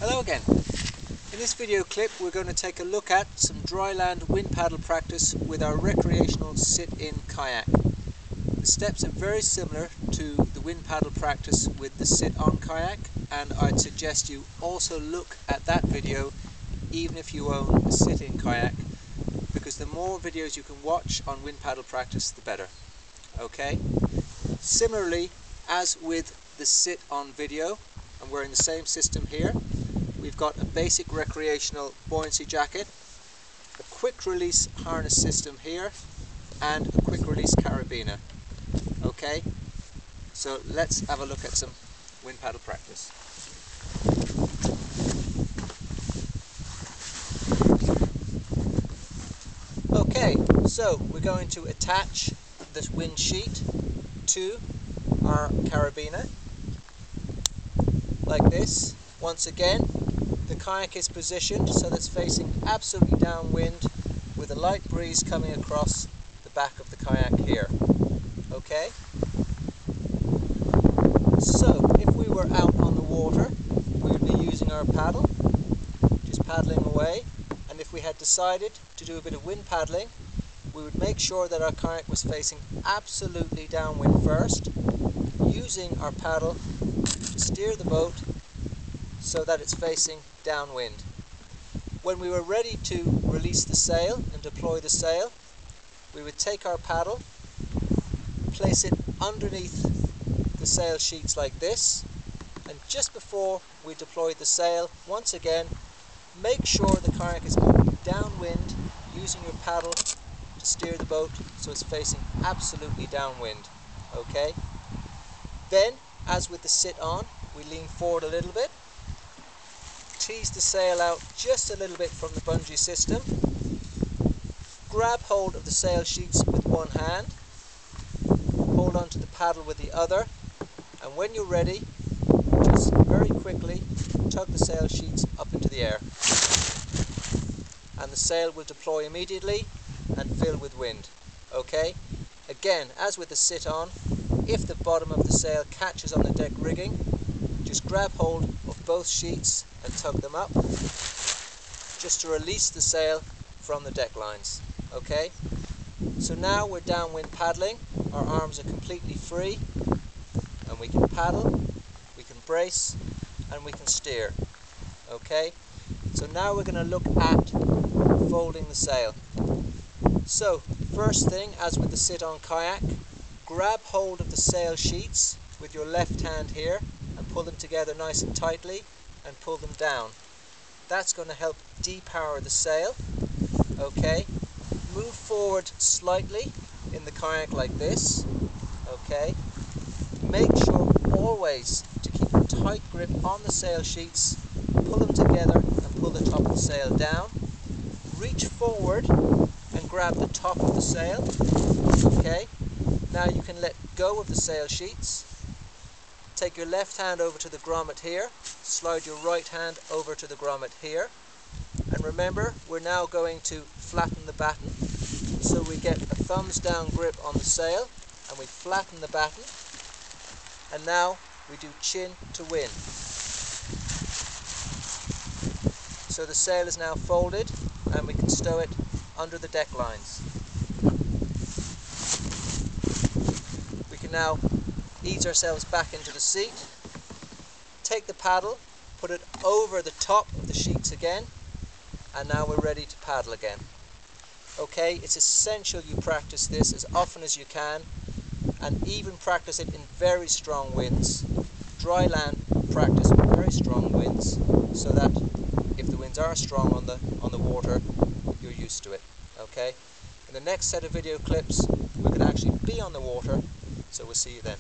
Hello again. In this video clip we're going to take a look at some dry land wind paddle practice with our recreational sit-in kayak. The steps are very similar to the wind paddle practice with the sit-on kayak, and I'd suggest you also look at that video even if you own a sit-in kayak, because the more videos you can watch on wind paddle practice the better. Okay? Similarly, as with the sit-on video, and we're in the same system here, we've got a basic recreational buoyancy jacket, a quick release harness system here, and a quick release carabiner. Okay, so let's have a look at some wind paddle practice. Okay, so we're going to attach this wind sheet to our carabiner like this. Once again, the kayak is positioned so that it's facing absolutely downwind with a light breeze coming across the back of the kayak here. Okay? So, if we were out on the water, we would be using our paddle, just paddling away, and if we had decided to do a bit of wind paddling, we would make sure that our kayak was facing absolutely downwind first, using our paddle to steer the boat so that it's facing downwind. When we were ready to release the sail and deploy the sail, we would take our paddle, place it underneath the sail sheets like this, and just before we deploy the sail, once again, make sure the kayak is moving downwind using your paddle to steer the boat so it's facing absolutely downwind. Okay? Then, as with the sit-on, we lean forward a little bit, tease the sail out just a little bit from the bungee system, grab hold of the sail sheets with one hand, hold onto the paddle with the other, and when you're ready, just very quickly tug the sail sheets up into the air. And the sail will deploy immediately and fill with wind. Okay? Again, as with the sit-on, if the bottom of the sail catches on the deck rigging, just grab hold of both sheets and tug them up, just to release the sail from the deck lines. Okay? So now we're downwind paddling, our arms are completely free, and we can paddle, we can brace, and we can steer. Okay? So now we're going to look at folding the sail. So, first thing, as with the sit-on kayak, grab hold of the sail sheets with your left hand here and pull them together nice and tightly and pull them down. That's going to help depower the sail. Okay? Move forward slightly in the kayak like this. Okay? Make sure always to keep a tight grip on the sail sheets, pull them together and pull the top of the sail down. Reach forward and grab the top of the sail. Okay? Now you can let go of the sail sheets. Take your left hand over to the grommet here, slide your right hand over to the grommet here, and remember, we're now going to flatten the batten, so we get a thumbs down grip on the sail, and we flatten the batten, and now we do chin to wind. So the sail is now folded, and we can stow it under the deck lines. We can now ease ourselves back into the seat, take the paddle, put it over the top of the sheets again, and now we're ready to paddle again. Okay, it's essential you practice this as often as you can, and even practice it in very strong winds. Dry land practice with very strong winds, so that if the winds are strong on the water, you're used to it. Okay? In the next set of video clips, we can actually be on the water, so we'll see you then.